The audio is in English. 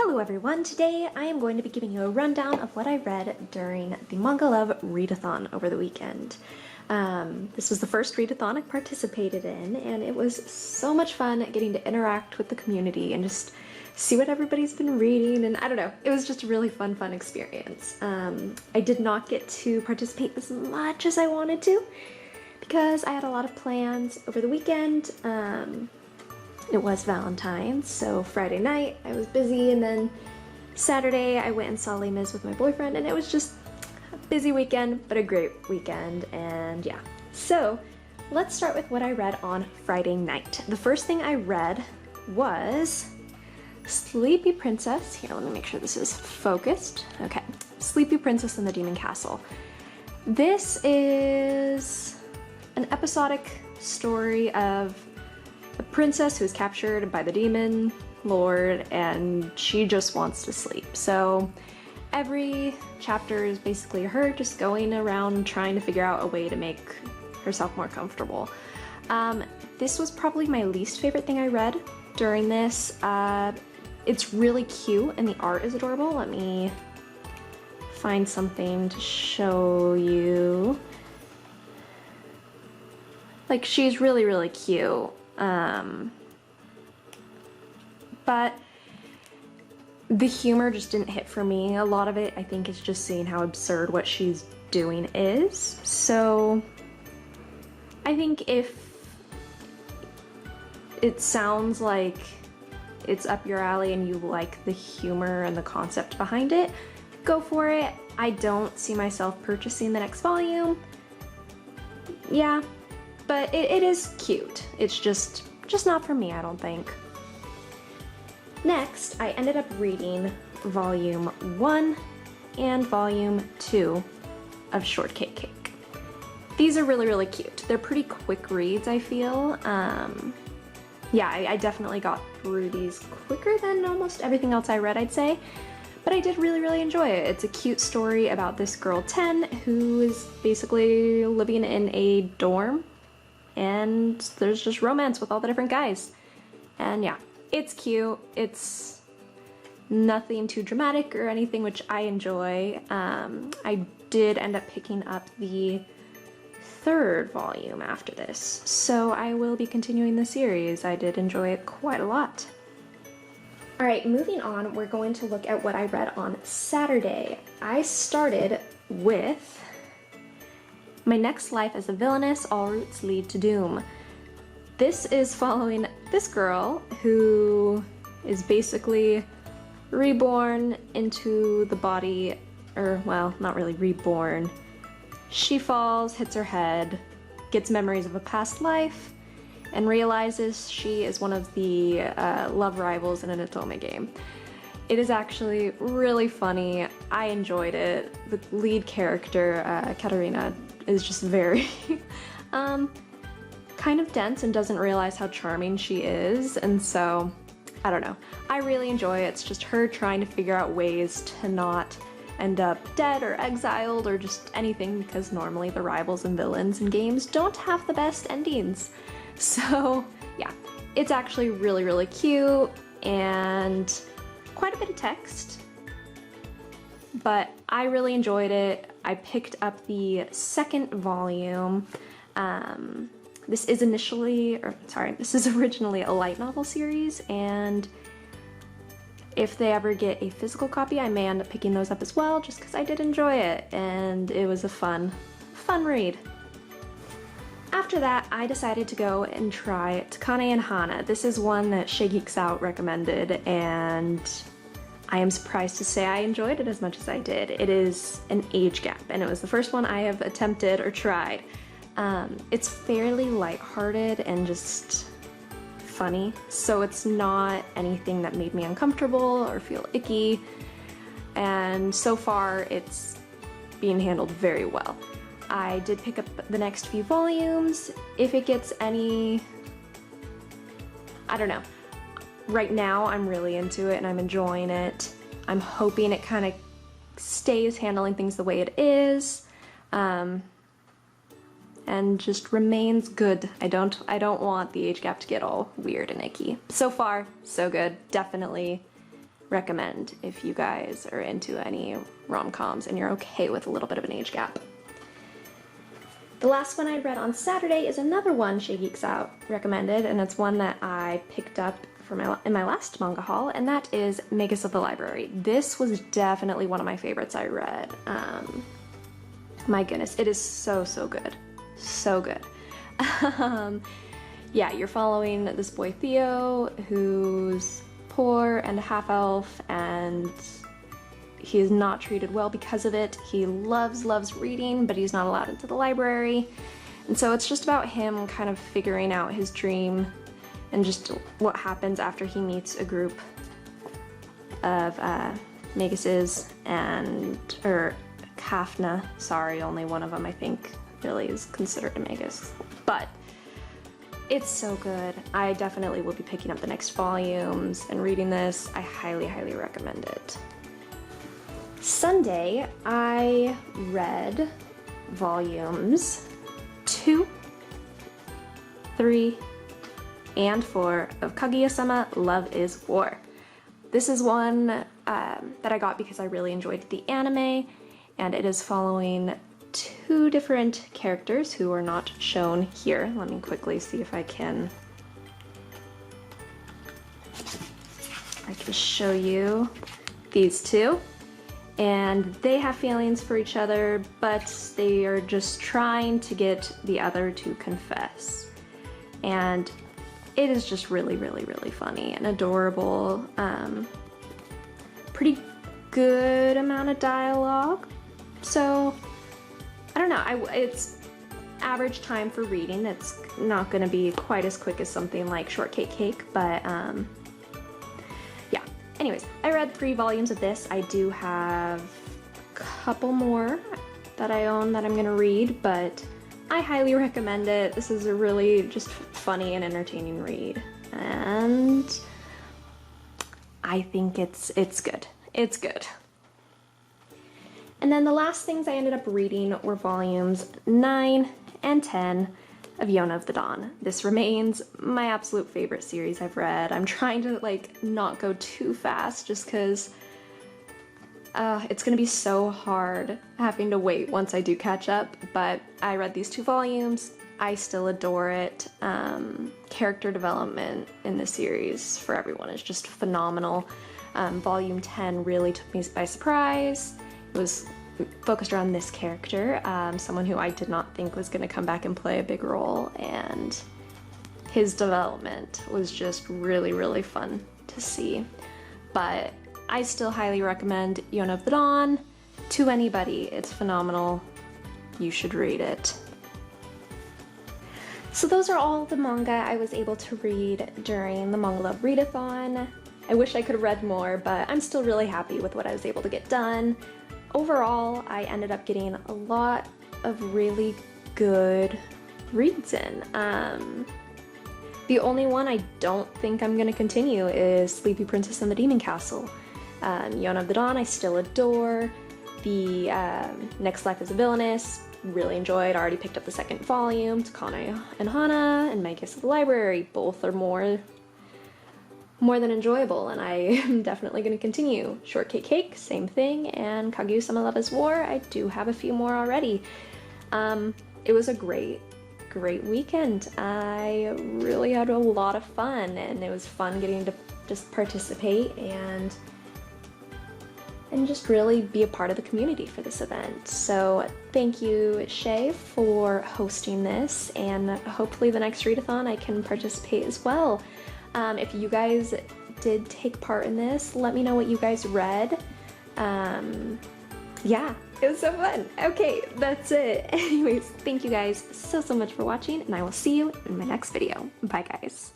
Hello everyone, today I am going to be giving you a rundown of what I read during the Manga Love Readathon over the weekend. This was the first readathon I participated in, and it was so much fun getting to interact with the community and just see what everybody's been reading, and I don't know, it was just a really fun experience. I did not get to participate as much as I wanted to because I had a lot of plans over the weekend. It was Valentine's, so Friday night I was busy, and then Saturday I went and saw Les Mis with my boyfriend, and it was just a busy weekend, but a great weekend, and yeah. So let's start with what I read on Friday night. The first thing I read was Sleepy Princess. Here, let me make sure this is focused. Okay, Sleepy Princess in the Demon Castle. This is an episodic story of a princess who is captured by the demon lord, and she just wants to sleep. So every chapter is basically her just going around trying to figure out a way to make herself more comfortable. This was probably my least favorite thing I read during this. It's really cute and the art is adorable. Let me find something to show you. Like, she's really cute. But the humor just didn't hit for me. A lot of it, I think, is just seeing how absurd what she's doing is. So I think if it sounds like it's up your alley and you like the humor and the concept behind it, go for it. I don't see myself purchasing the next volume. Yeah. But it is cute. It's just not for me, I don't think. Next, I ended up reading volume 1 and volume 2 of Shortcake Cake. These are really cute. They're pretty quick reads, I feel. Yeah, I definitely got through these quicker than almost everything else I read, I'd say. But I did really enjoy it. It's a cute story about this girl 10 who is basically living in a dorm, and there's just romance with all the different guys. And yeah, it's cute. It's nothing too dramatic or anything, which I enjoy. I did end up picking up the 3rd volume after this, so I will be continuing the series. I did enjoy it quite a lot. Alright, moving on, we're going to look at what I read on Saturday. I started with My Next Life as a Villainess, All Routes Lead to Doom. This is following this girl who is basically reborn into the body, or well, not really reborn. She falls, hits her head, gets memories of a past life, and realizes she is one of the love rivals in an Otome game. It is actually really funny. I enjoyed it. The lead character, Katarina, is just very kind of dense and doesn't realize how charming she is, and so I don't know. I really enjoy it. It's just her trying to figure out ways to not end up dead or exiled or just anything, because normally the rivals and villains in games don't have the best endings. So yeah, it's actually really cute and quite a bit of text, but I really enjoyed it. I picked up the 2nd volume. This is originally a light novel series, and if they ever get a physical copy, I may end up picking those up as well, just because I did enjoy it, and it was a fun read. After that, I decided to go and try Connie and Hana. This is one that Shaegeeksout recommended, and I am surprised to say I enjoyed it as much as I did. It is an age gap, and it was the first one I have attempted or tried. It's fairly lighthearted and just funny, so it's not anything that made me uncomfortable or feel icky, and so far it's being handled very well. I did pick up the next few volumes. If it gets any, I don't know. Right now I'm really into it and I'm enjoying it. I'm hoping it kind of stays handling things the way it is, and just remains good. I don't want the age gap to get all weird and icky. So far, so good. Definitely recommend if you guys are into any rom-coms and you're okay with a little bit of an age gap. The last one I read on Saturday is another one Shaegeeksout recommended, and it's one that I picked up in my last manga haul, and that is Magus of the Library. This was definitely one of my favorites I read. My goodness, it is so good. So good. Yeah, you're following this boy Theo, who's poor and a half-elf, and he is not treated well because of it. He loves reading, but he's not allowed into the library. And so it's just about him kind of figuring out his dream and just what happens after he meets a group of Maguses or Kafna. Sorry, only one of them I think really is considered a Magus. But it's so good. I definitely will be picking up the next volumes and reading this. I highly recommend it. Sunday, I read volumes 2, 3, and 4 of Kaguya-sama Love is War. This is one that I got because I really enjoyed the anime, and it is following 2 different characters who are not shown here. Let me quickly see if I can show you these 2. And they have feelings for each other, but they are just trying to get the other to confess. And it is just really funny and adorable. Pretty good amount of dialogue. So, I don't know, it's average time for reading. It's not gonna be quite as quick as something like Shortcake Cake, but yeah. Anyways, I read 3 volumes of this. I do have a couple more that I own that I'm gonna read, but I highly recommend it. This is a really just funny and entertaining read, and I think it's good. It's good. And then the last things I ended up reading were volumes 9 and 10 of Yawn of the Dawn. This remains my absolute favorite series I've read. I'm trying to not go too fast just because it's gonna be so hard having to wait once I do catch up, but I read these 2 volumes. I still adore it. Character development in this series for everyone is just phenomenal. Volume 10 really took me by surprise. It was focused around this character, someone who I did not think was going to come back and play a big role, and his development was just really fun to see. But I still highly recommend Yawn of the Dawn to anybody. It's phenomenal. You should read it. So those are all the manga I was able to read during the Manga Love Readathon. I wish I could have read more, but I'm still really happy with what I was able to get done. Overall, I ended up getting a lot of really good reads in. The only one I don't think I'm gonna continue is Sleepy Princess and the Demon Castle. Yawn of the Dawn I still adore. The Next Life as a Villainess, really enjoyed. Already picked up the 2nd volume to Connie and Hana and Magus of the Library. Both are more than enjoyable, and I am definitely going to continue. Shortcake Cake, same thing, and Kaguya-sama Love is War, I do have a few more already. It was a great weekend. I really had a lot of fun, and it was fun getting to just participate and just really be a part of the community for this event. So thank you, Shae, for hosting this, and hopefully the next readathon I can participate as well. If you guys did take part in this, let me know what you guys read. Yeah, it was so fun. Okay, that's it. Anyways, thank you guys so much for watching, and I will see you in my next video. Bye, guys.